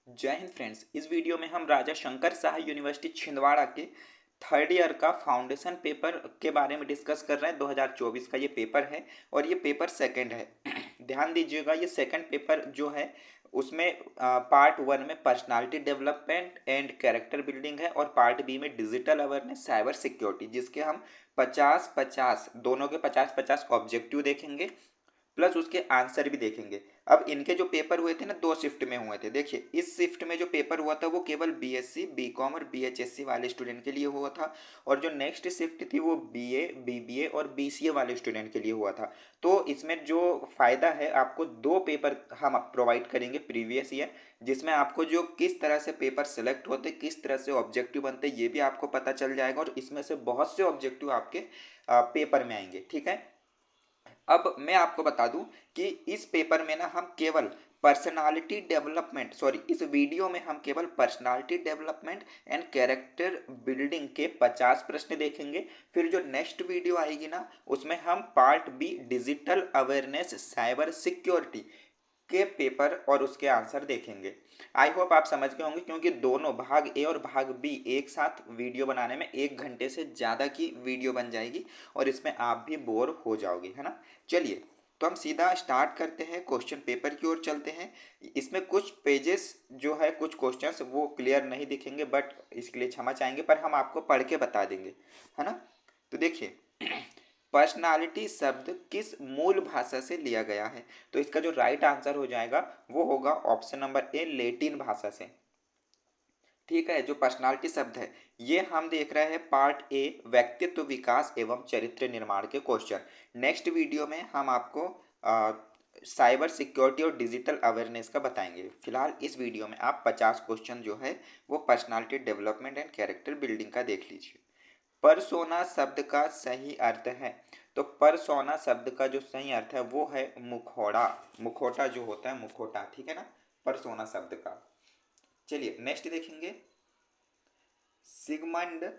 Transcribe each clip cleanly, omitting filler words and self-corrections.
जय हिंद फ्रेंड्स। इस वीडियो में हम राजा शंकर शाह यूनिवर्सिटी छिंदवाड़ा के थर्ड ईयर का फाउंडेशन पेपर के बारे में डिस्कस कर रहे हैं। 2024 का ये पेपर है और ये पेपर सेकंड है। ध्यान दीजिएगा, ये सेकंड पेपर जो है उसमें पार्ट वन में personality development and character building है और पार्ट बी में डिजिटल अवेयरनेस साइबर सिक्योरिटी, जिसके हम 50-50 दोनों के 50-50 ऑब्जेक्टिव देखेंगे प्लस उसके आंसर भी देखेंगे। अब इनके जो पेपर हुए थे ना, दो शिफ्ट में हुए थे। देखिए, इस शिफ्ट में जो पेपर हुआ था वो केवल बीएससी बीकॉम और बीएचएससी वाले स्टूडेंट के लिए हुआ था और जो नेक्स्ट शिफ्ट थी वो बीए बीबीए और बीसीए वाले स्टूडेंट के लिए हुआ था। तो इसमें जो फ़ायदा है, आपको दो पेपर हम प्रोवाइड करेंगे प्रीवियस ईयर, जिसमें आपको जो किस तरह से पेपर सेलेक्ट होते, किस तरह से ऑब्जेक्टिव बनते, ये भी आपको पता चल जाएगा और इसमें से बहुत से ऑब्जेक्टिव आपके पेपर में आएंगे। ठीक है। अब मैं आपको बता दूं कि इस पेपर में ना हम केवल पर्सनालिटी डेवलपमेंट इस वीडियो में हम केवल personality development and character building के 50 प्रश्न देखेंगे। फिर जो नेक्स्ट वीडियो आएगी ना, उसमें हम part B digital awareness cyber security के पेपर और उसके आंसर देखेंगे। आई होप आप समझ गए होंगे, क्योंकि दोनों भाग ए और भाग बी एक साथ वीडियो बनाने में 1 घंटे से ज़्यादा की वीडियो बन जाएगी और इसमें आप भी बोर हो जाओगे, है ना। चलिए, तो हम सीधा स्टार्ट करते हैं, क्वेश्चन पेपर की ओर चलते हैं। इसमें कुछ पेजेस जो है, कुछ क्वेश्चंस वो क्लियर नहीं दिखेंगे, बट इसके लिए क्षमा चाहेंगे, पर हम आपको पढ़ के बता देंगे, है ना। तो देखिए, पर्सनालिटी शब्द किस मूल भाषा से लिया गया है? तो इसका जो राइट आंसर हो जाएगा वो होगा ऑप्शन नंबर ए, लेटिन भाषा से। ठीक है। जो पर्सनालिटी शब्द है, ये हम देख रहे हैं पार्ट ए व्यक्तित्व विकास एवं चरित्र निर्माण के क्वेश्चन। नेक्स्ट वीडियो में हम आपको साइबर सिक्योरिटी और डिजिटल अवेयरनेस का बताएंगे। फिलहाल इस वीडियो में आप 50 क्वेश्चन जो है वो personality development and character building का देख लीजिए। परसोना शब्द का सही अर्थ है? तो परसोना शब्द का जो सही अर्थ है वो है मुखौड़ा। मुखौटा जो होता है, मुखौटा, ठीक है ना, परसोना शब्द का। चलिए नेक्स्ट देखेंगे। सिगमंड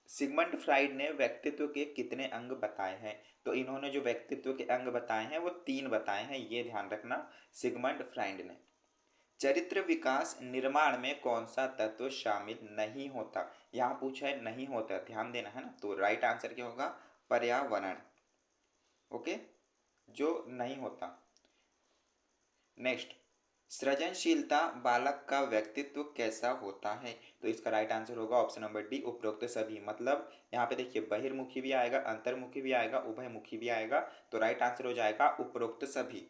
सिगमंड फ्राइड ने व्यक्तित्व के कितने अंग बताए हैं? तो इन्होंने जो व्यक्तित्व के अंग बताए हैं वो 3 बताए हैं, ये ध्यान रखना, सिगमंड फ्राइड ने। चरित्र विकास निर्माण में कौन सा तत्व शामिल नहीं होता? यहाँ पूछा है नहीं होता, ध्यान देना है ना। तो राइट आंसर क्या होगा? पर्यावरण। ओके, जो नहीं होता। नेक्स्ट, सृजनशीलता बालक का व्यक्तित्व कैसा होता है? तो इसका राइट आंसर होगा ऑप्शन नंबर डी, उपरोक्त सभी। मतलब यहाँ पे देखिए, बहिर्मुखी भी आएगा, अंतर्मुखी भी आएगा, उभयमुखी भी आएगा। तो राइट आंसर हो जाएगा उपरोक्त सभी।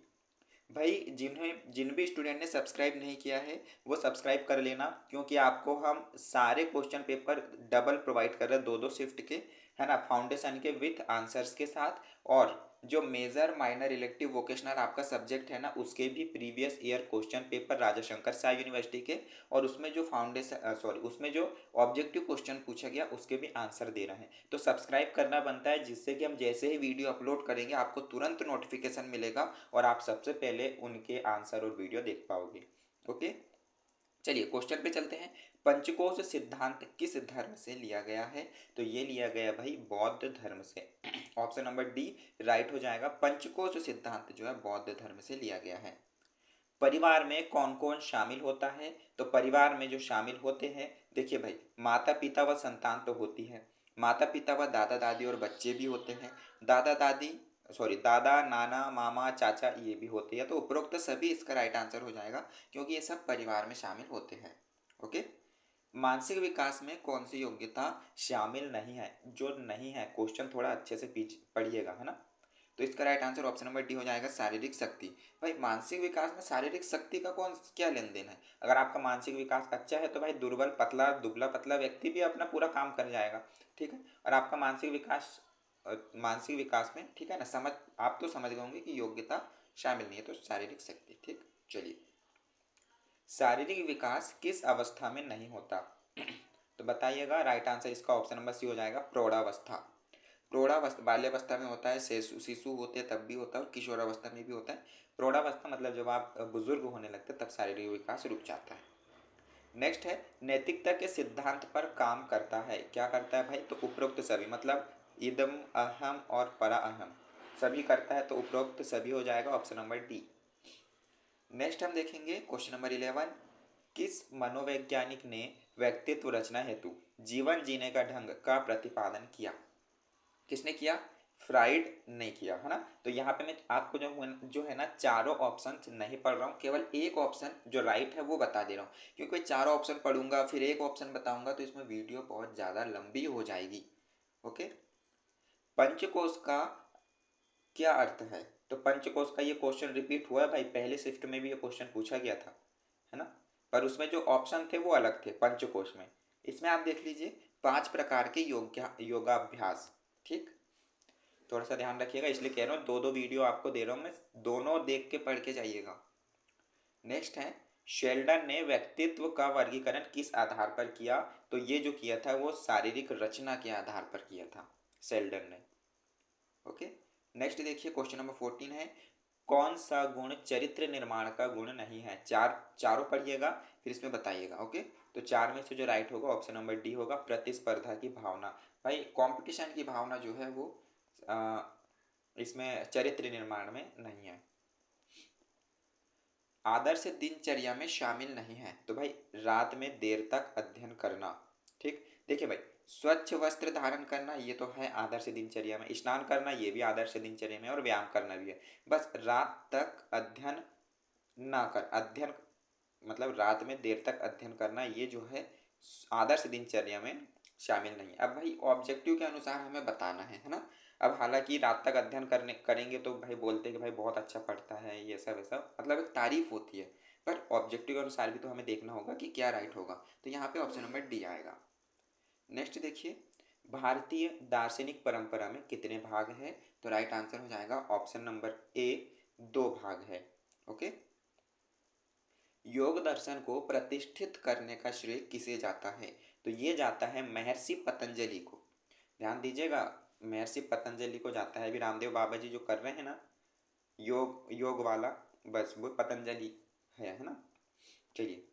भाई, जिन भी स्टूडेंट ने सब्सक्राइब नहीं किया है वो सब्सक्राइब कर लेना, क्योंकि आपको हम सारे क्वेश्चन पेपर डबल प्रोवाइड कर रहे हैं, दो दो शिफ्ट के, है ना, फाउंडेशन के विथ आंसर्स के साथ। और जो मेजर माइनर इलेक्टिव वोकेशनल आपका सब्जेक्ट है ना, उसके भी प्रीवियस ईयर क्वेश्चन पेपर राजा शंकर शाह यूनिवर्सिटी के, और उसमें जो फाउंडेशन उसमें जो ऑब्जेक्टिव क्वेश्चन पूछा गया उसके भी आंसर दे रहे हैं। तो सब्सक्राइब करना बनता है, जिससे कि हम जैसे ही वीडियो अपलोड करेंगे आपको तुरंत नोटिफिकेशन मिलेगा और आप सबसे पहले उनके आंसर और वीडियो देख पाओगे। ओके, चलिए क्वेश्चन पे चलते हैं। पंचकोश सिद्धांत किस धर्म से लिया गया है? तो ये लिया गया भाई बौद्ध धर्म से। ऑप्शन नंबर डी राइट हो जाएगा। पंचकोश सिद्धांत जो है बौद्ध धर्म से लिया गया है। परिवार में कौन कौन शामिल होता है? तो परिवार में जो शामिल होते हैं, देखिए भाई, माता पिता व संतान तो होती है, माता पिता व दादा दादी और बच्चे भी होते हैं, दादा दादी दादा नाना मामा चाचा ये भी होते हैं। तो उपरोक्त सभी इसका राइट आंसर हो जाएगा, क्योंकि ये सब परिवार में शामिल होते हैं। ओके। मानसिक विकास में कौन सी योग्यता शामिल नहीं है? जो नहीं है, क्वेश्चन थोड़ा अच्छे से पढ़िएगा, है ना। तो इसका right answer option number D हो जाएगा, शारीरिक शक्ति। भाई, मानसिक विकास में शारीरिक शक्ति का कौन क्या लेन देन है? अगर आपका मानसिक विकास अच्छा है तो भाई दुर्बल पतला दुबला पतला व्यक्ति भी अपना पूरा काम कर जाएगा। ठीक है। और आपका मानसिक विकास में, ठीक है ना, आप तो समझ गए होंगे कि योग्यता शामिल नहीं है, तो शारीरिक शक्ति। ठीक। चलिए, शारीरिक विकास किस अवस्था में नहीं होता? तो बताइएगा। राइट आंसर इसका ऑप्शन नंबर सी हो जाएगा, प्रौढ़ावस्था। प्रौढ़ावस्था बाल्यावस्था में होता है, शिशु शिशु होते हैं तब भी होता है, और किशोरावस्था में भी होता है। प्रौढ़ावस्था मतलब जब आप बुजुर्ग होने लगते हैं तब शारीरिक विकास रुक जाता है। नेक्स्ट है, नैतिकता के सिद्धांत पर काम करता है? क्या करता है भाई? तो उपरोक्त सभी, मतलब इदम अहम और परा अहम सभी करता है, तो उपरोक्त सभी हो जाएगा ऑप्शन नंबर डी। नेक्स्ट हम देखेंगे क्वेश्चन नंबर 11। किस मनोवैज्ञानिक ने व्यक्तित्व रचना हेतु जीवन जीने का ढंग का प्रतिपादन किया? किसने किया? फ्राइड ने किया, है ना। तो यहाँ पे मैं आपको जो है ना चारों ऑप्शन नहीं पढ़ रहा हूँ, केवल एक ऑप्शन जो राइट है वो बता दे रहा हूँ, क्योंकि चारों ऑप्शन पढ़ूंगा फिर एक ऑप्शन बताऊंगा तो इसमें वीडियो बहुत ज़्यादा लंबी हो जाएगी। ओके। पंचकोश का क्या अर्थ है? तो पंचकोश का ये क्वेश्चन रिपीट हुआ है भाई, पहले शिफ्ट में भी ये क्वेश्चन पूछा गया था, है ना। पर उसमें जो ऑप्शन थे वो अलग थे पंचकोश में। इसमें आप देख लीजिए 5 प्रकार के योगाभ्यास। ठीक, थोड़ा सा ध्यान रखिएगा, इसलिए कह रहा हूँ दो दो वीडियो आपको दे रहा हूँ मैं, दोनों देख के पढ़ के जाइएगा। नेक्स्ट है, शेल्डन ने व्यक्तित्व का वर्गीकरण किस आधार पर किया? तो ये जो किया था वो शारीरिक रचना के आधार पर किया था शेल्डन ने। ओके। नेक्स्ट देखिए क्वेश्चन नंबर 14 है, कौन सा गुण चरित्र निर्माण का गुण नहीं है? चारों पढ़िएगा फिर इसमें बताइएगा। ओके। तो चार में से जो राइट होगा ऑप्शन नंबर डी होगा, प्रतिस्पर्धा की भावना। भाई कंपटीशन की भावना जो है वो आ, इसमें चरित्र निर्माण में नहीं है। आदर्श दिनचर्या में शामिल नहीं है, तो भाई रात में देर तक अध्ययन करना। ठीक, देखिए भाई स्वच्छ वस्त्र धारण करना ये तो है आदर्श दिनचर्या में, स्नान करना ये भी आदर्श दिनचर्या में, और व्यायाम करना भी है। बस रात तक अध्ययन ना कर, अध्ययन मतलब रात में देर तक अध्ययन करना ये जो है आदर्श दिनचर्या में शामिल नहीं है। अब भाई ऑब्जेक्टिव के अनुसार हमें बताना है ना। अब हालांकि रात तक अध्ययन करने करेंगे तो भाई बोलते हैं कि भाई बहुत अच्छा पढ़ता है ये सब ऐसा, मतलब एक तारीफ होती है, पर ऑब्जेक्टिव के अनुसार भी तो हमें देखना होगा कि क्या राइट होगा। तो यहाँ पे ऑप्शन नंबर डी आएगा। नेक्स्ट देखिए, भारतीय दार्शनिक परंपरा में कितने भाग है? तो राइट आंसर हो जाएगा ऑप्शन नंबर ए, 2 भाग है। ओके। योग दर्शन को प्रतिष्ठित करने का श्रेय किसे जाता है? तो ये जाता है महर्षि पतंजलि को। ध्यान दीजिएगा, महर्षि पतंजलि को जाता है। अभी रामदेव बाबा जी जो कर रहे हैं ना योग योग वाला, बस वो पतंजलि है ना। चलिए,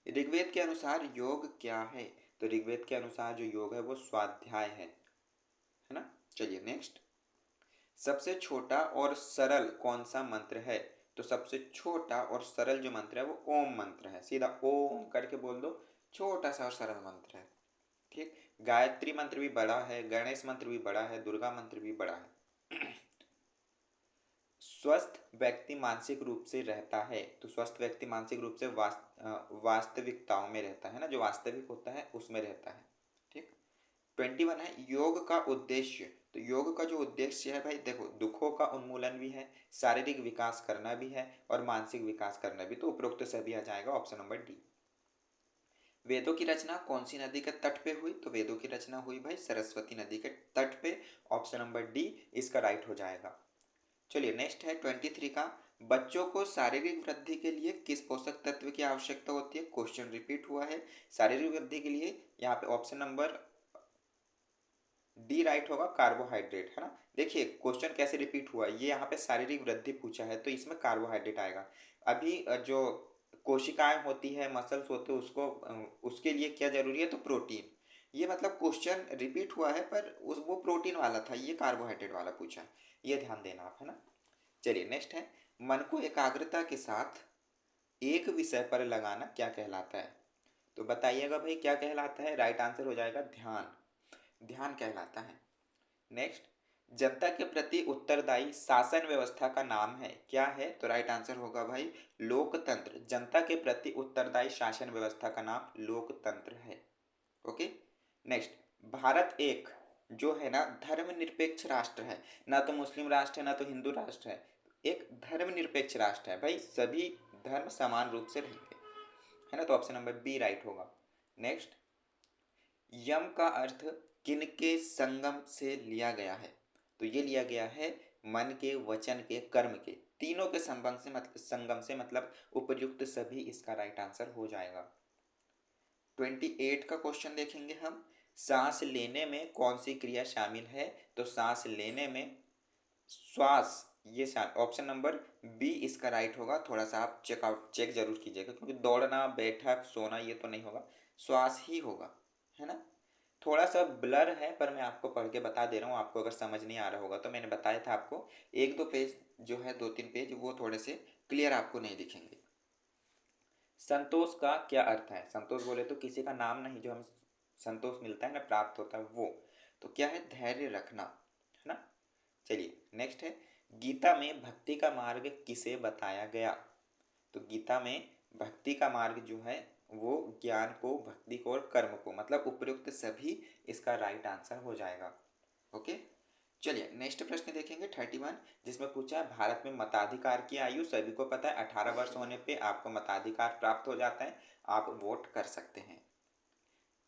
ऋग्वेद के अनुसार योग क्या है? तो ऋग्वेद के अनुसार जो योग है वो स्वाध्याय है ना। चलिए नेक्स्ट, सबसे छोटा और सरल कौन सा मंत्र है? तो सबसे छोटा और सरल जो मंत्र है वो ओम मंत्र है, सीधा ओम करके बोल दो, छोटा सा और सरल मंत्र है। ठीक, गायत्री मंत्र भी बड़ा है, गणेश मंत्र भी बड़ा है, दुर्गा मंत्र भी बड़ा है। स्वस्थ व्यक्ति मानसिक रूप से रहता है, तो स्वस्थ व्यक्ति मानसिक रूप से वास्तविकताओं में रहता है ना, जो वास्तविक होता है उसमें रहता है। ठीक, 21 है, योग का उद्देश्य। तो योग का जो उद्देश्य है भाई देखो, दुखों का उन्मूलन भी है, शारीरिक विकास करना भी है, और मानसिक विकास करना भी, तो उपरोक्त सभी आ जाएगा ऑप्शन नंबर डी। वेदों की रचना कौन सी नदी के तट पे हुई? तो वेदों की रचना हुई भाई सरस्वती नदी के तट पे, ऑप्शन नंबर डी इसका राइट हो जाएगा। चलिए नेक्स्ट है 23 का, बच्चों को शारीरिक वृद्धि के लिए किस पोषक तत्व की आवश्यकता होती है? क्वेश्चन रिपीट हुआ है, शारीरिक वृद्धि के लिए यहाँ पे ऑप्शन नंबर डी राइट होगा, कार्बोहाइड्रेट, है ना। देखिए क्वेश्चन कैसे रिपीट हुआ, ये यहाँ पे शारीरिक वृद्धि पूछा है तो इसमें कार्बोहाइड्रेट आएगा। अभी जो कोशिकाएं होती है, मसल्स होते हैं, उसको उसके लिए क्या जरूरी है? तो प्रोटीन। ये मतलब क्वेश्चन रिपीट हुआ है पर उस वो प्रोटीन वाला था, ये कार्बोहाइड्रेट वाला पूछा है, ये ध्यान देना आप, है ना। चलिए नेक्स्ट है, मन को एकाग्रता के साथ एक विषय पर लगाना क्या कहलाता है? तो बताइएगा भाई क्या कहलाता है? राइट आंसर हो जाएगा ध्यान, ध्यान कहलाता है। नेक्स्ट, जनता के प्रति उत्तरदायी शासन व्यवस्था का नाम है, क्या है? तो राइट आंसर होगा भाई लोकतंत्र। जनता के प्रति उत्तरदायी शासन व्यवस्था का नाम लोकतंत्र है। ओके। नेक्स्ट, भारत एक जो है ना धर्मनिरपेक्ष राष्ट्र है, ना तो मुस्लिम राष्ट्र है ना तो हिंदू राष्ट्र है, एक धर्मनिरपेक्ष राष्ट्र है भाई, सभी धर्म समान रूप से रहेंगे, है ना। तो ऑप्शन नंबर बी राइट होगा। नेक्स्ट, यम का अर्थ किनके संगम से लिया गया है? तो ये लिया गया है मन के, वचन के, कर्म के, तीनों के संगम से मतलब उपयुक्त सभी इसका राइट आंसर हो जाएगा। 28 का क्वेश्चन देखेंगे हम, सांस लेने में कौन सी क्रिया शामिल है? तो सांस लेने में श्वास, ये ऑप्शन नंबर बी इसका राइट होगा। थोड़ा सा आप चेक जरूर कीजिएगा, क्योंकि दौड़ना, बैठक, सोना ये तो नहीं होगा, श्वास ही होगा, है ना। थोड़ा सा ब्लर है पर मैं आपको पढ़ के बता दे रहा हूँ, आपको अगर समझ नहीं आ रहा होगा तो मैंने बताया था आपको, एक दो पेज जो है, 2-3 पेज वो थोड़े से क्लियर आपको नहीं दिखेंगे। संतोष का क्या अर्थ है? संतोष बोले तो किसी का नाम नहीं, जो हमें संतोष मिलता है ना, प्राप्त होता है वो। तो क्या है? धैर्य रखना, है ना। चलिए नेक्स्ट है, गीता में भक्ति का मार्ग किसे बताया गया? तो गीता में भक्ति का मार्ग जो है वो ज्ञान को, भक्ति को और कर्म को, मतलब उपयुक्त सभी इसका राइट आंसर हो जाएगा। ओके। चलिए नेक्स्ट प्रश्न देखेंगे 31, जिसमें पूछा है भारत में मताधिकार की आयु, सभी को पता है 18 वर्ष होने पे आपको मताधिकार प्राप्त हो जाता है, आप वोट कर सकते हैं।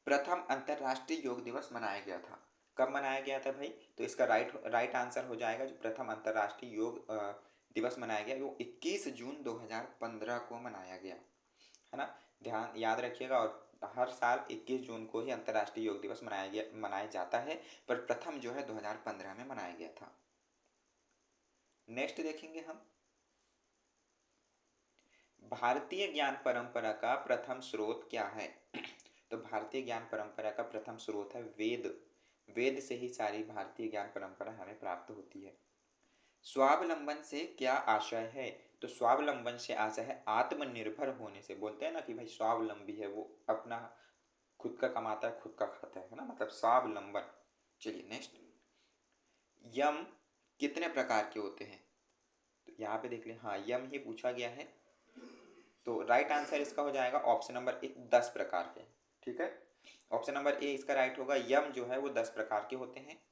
प्रथम अंतर्राष्ट्रीय योग दिवस मनाया गया था, कब मनाया गया था भाई? तो इसका राइट आंसर हो जाएगा, जो प्रथम अंतर्राष्ट्रीय योग दिवस मनाया गया वो 21 जून 2015 को मनाया गया, है ना। ध्यान याद रखिएगा, और हर साल 21 जून को ही अंतर्राष्ट्रीय योग दिवस मनाया जाता है, पर प्रथम जो है 2015 में मनाया गया था। नेक्स्ट देखेंगे हम, भारतीय ज्ञान परंपरा का प्रथम स्रोत क्या है? तो भारतीय ज्ञान परंपरा का प्रथम स्रोत है वेद। वेद से ही सारी भारतीय ज्ञान परंपरा हमें प्राप्त होती है। स्वावलंबन से क्या आशय है? तो स्वावलंबन से आशय है आत्मनिर्भर होने से। बोलते हैं ना कि भाई स्वावलंबी है, वो अपना खुद का कमाता है, खुद का खाता है ना, मतलब स्वावलंबन। चलिए नेक्स्ट, यम कितने प्रकार के होते हैं? तो यहाँ पे देख लें, हाँ यम ही पूछा गया है, तो राइट आंसर इसका हो जाएगा ऑप्शन नंबर ए, 10 प्रकार के। ठीक है, ऑप्शन नंबर ए इसका राइट होगा, यम जो है वो 10 प्रकार के होते हैं।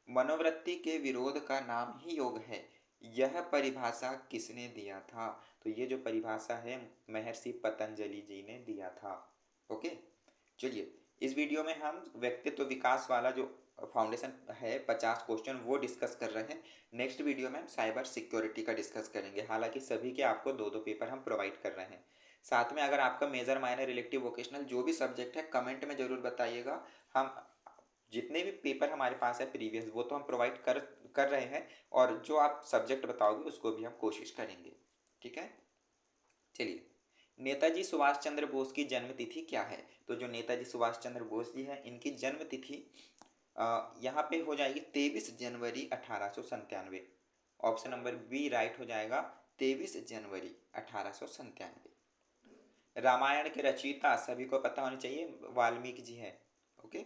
मनोवृत्ति के विरोध का नाम ही योग है, यह परिभाषा किसने दिया था? तो ये जो परिभाषा है महर्षि पतंजलि जी ने दिया था। ओके। चलिए इस वीडियो में हम व्यक्तित्व विकास वाला जो फाउंडेशन है 50 क्वेश्चन वो डिस्कस कर रहे हैं। नेक्स्ट वीडियो में हम साइबर सिक्योरिटी का डिस्कस करेंगे। हालांकि सभी के आपको दो दो पेपर हम प्रोवाइड कर रहे हैं। साथ में अगर आपका मेजर माइनर इलेक्टिव वोकेशनल जो भी सब्जेक्ट है कमेंट में जरूर बताइएगा। हम जितने भी पेपर हमारे पास है प्रीवियस वो तो हम प्रोवाइड कर कर रहे हैं, और जो आप सब्जेक्ट बताओगे उसको भी हम कोशिश करेंगे। ठीक है। चलिए, नेताजी सुभाष चंद्र बोस की जन्म तिथि क्या है? तो जो नेताजी सुभाष चंद्र बोस जी हैं इनकी जन्म तिथि यहाँ पे हो जाएगी 23 जनवरी 1897। ऑप्शन नंबर बी राइट हो जाएगा, 23 जनवरी 1897। रामायण के रचयिता सभी को पता होनी चाहिए, वाल्मीकि जी हैं। ओके।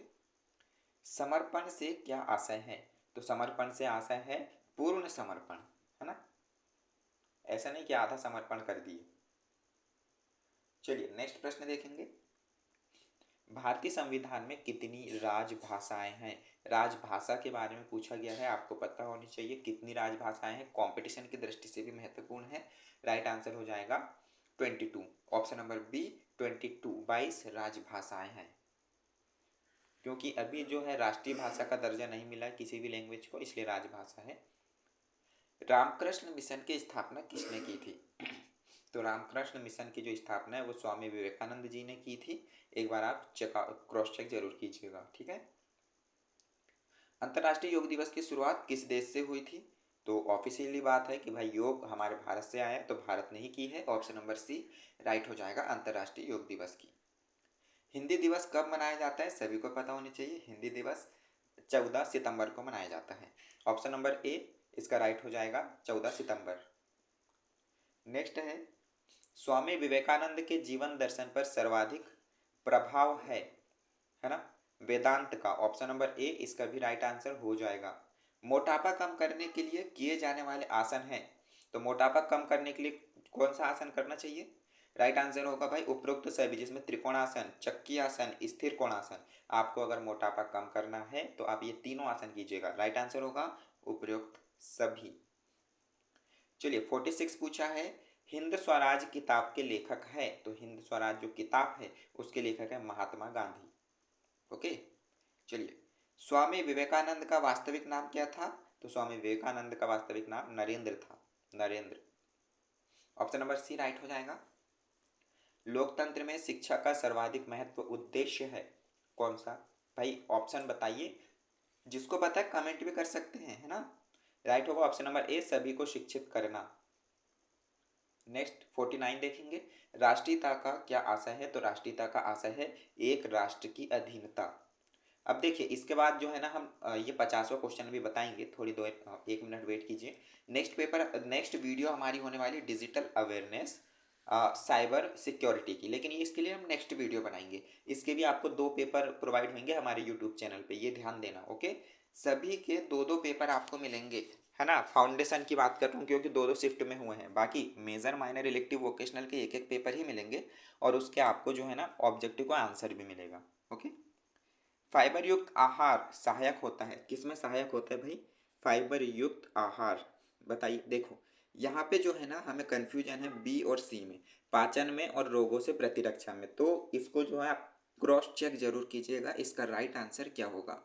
समर्पण से क्या आशय है? तो समर्पण से आशय है पूर्ण समर्पण, है ना, ऐसा नहीं कि आधा समर्पण कर दिए। चलिए नेक्स्ट प्रश्न देखेंगे, भारतीय संविधान में कितनी राजभाषाएं हैं? राजभाषा के बारे में पूछा गया है, आपको पता होनी चाहिए कितनी राजभाषाएं हैं, कंपटीशन की दृष्टि से भी महत्वपूर्ण है। राइट आंसर हो जाएगा 22, ऑप्शन नंबर बी 22, 22 राजभाषाएं हैं। क्योंकि अभी जो है राष्ट्रीय भाषा का दर्जा नहीं मिला है किसी भी लैंग्वेज को, इसलिए राजभाषा है। रामकृष्ण मिशन की स्थापना किसने की थी? तो रामकृष्ण मिशन की जो स्थापना है वो स्वामी विवेकानंद जी ने की थी। एक बार आप क्रॉस चेक जरूर कीजिएगा। ठीक है। अंतर्राष्ट्रीय योग दिवस की शुरुआत किस देश से हुई थी? तो ऑफिशियली बात है कि भाई योग हमारे भारत से आया है, तो भारत ने ही की है। ऑप्शन नंबर सी राइट हो जाएगा अंतर्राष्ट्रीय योग दिवस की। हिंदी दिवस कब मनाया जाता है? सभी को पता होनी चाहिए, हिंदी दिवस 14 सितंबर को मनाया जाता है। ऑप्शन नंबर ए इसका राइट हो जाएगा 14 सितंबर। नेक्स्ट है, स्वामी विवेकानंद के जीवन दर्शन पर सर्वाधिक प्रभाव है ना, वेदांत का। ऑप्शन नंबर ए इसका भी राइट आंसर हो जाएगा। मोटापा कम करने के लिए किए जाने वाले आसन हैं, तो मोटापा कम करने के लिए कौन सा आसन करना चाहिए? राइट आंसर होगा भाई उपरोक्त सभी, जिसमें त्रिकोणासन, चक्की आसन, स्थिर कोणासन। आपको अगर मोटापा कम करना है तो आप ये तीनों आसन कीजिएगा। राइट आंसर होगा उपरोक्त सभी। चलिए 46 पूछा है, हिंद स्वराज किताब के लेखक है? तो हिंद स्वराज जो किताब है उसके लेखक है महात्मा गांधी। ओके। चलिए, स्वामी विवेकानंद का वास्तविक नाम क्या था? तो स्वामी विवेकानंद का वास्तविक नाम नरेंद्र था, Narendra. Option number C right हो जाएगा। लोकतंत्र में शिक्षा का सर्वाधिक महत्व उद्देश्य है कौन सा? भाई ऑप्शन बताइए, जिसको पता है कमेंट भी कर सकते हैं, है ना। राइट होगा ऑप्शन नंबर ए सभी को शिक्षित करना। नेक्स्ट 49 देखेंगे, राष्ट्रीयता का क्या आशय है? तो राष्ट्रीयता का आशय है एक राष्ट्र की अधीनता। अब देखिए इसके बाद जो है ना हम ये 50वां क्वेश्चन भी बताएंगे, थोड़ी दो 1 मिनट वेट कीजिए। नेक्स्ट वीडियो हमारी होने वाली डिजिटल अवेयरनेस साइबर सिक्योरिटी की, लेकिन ये इसके लिए हम नेक्स्ट वीडियो बनाएंगे। इसके भी आपको 2 पेपर प्रोवाइड होंगे हमारे यूट्यूब चैनल पे, ये ध्यान देना। ओके, सभी के 2 पेपर आपको मिलेंगे, है ना। फाउंडेशन की बात कर रहा हूँ क्योंकि 2 शिफ्ट में हुए हैं, बाकी मेजर माइनर इलेक्टिव वोकेशनल के एक पेपर ही मिलेंगे, और उसके आपको जो है ना ऑब्जेक्टिव का आंसर भी मिलेगा। ओके, फाइबर युक्त आहार सहायक होता है, किसमें सहायक होता है भाई? फाइबर युक्त आहार। बताइए, देखो यहाँ पे जो है ना हमें कंफ्यूजन है बी और सी में, पाचन में और रोगों से प्रतिरक्षा में, तो इसको जो है आप क्रॉस चेक जरूर कीजिएगा, इसका राइट आंसर क्या होगा।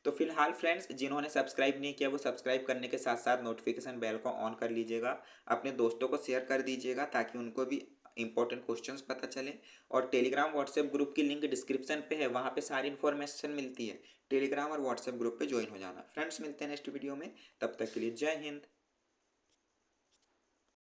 तो फिलहाल फ्रेंड्स, जिन्होंने सब्सक्राइब नहीं किया वो सब्सक्राइब करने के साथ साथ नोटिफिकेशन बेल को ऑन कर लीजिएगा, अपने दोस्तों को शेयर कर दीजिएगा ताकि उनको भी इंपॉर्टेंट क्वेश्चंस पता चले। और टेलीग्राम व्हाट्सएप ग्रुप की लिंक डिस्क्रिप्शन पे है, वहाँ पे सारी इन्फॉर्मेशन मिलती है। टेलीग्राम और व्हाट्सएप ग्रुप पे ज्वाइन हो जाना। फ्रेंड्स, मिलते हैं नेक्स्ट वीडियो में, तब तक के लिए जय हिंद।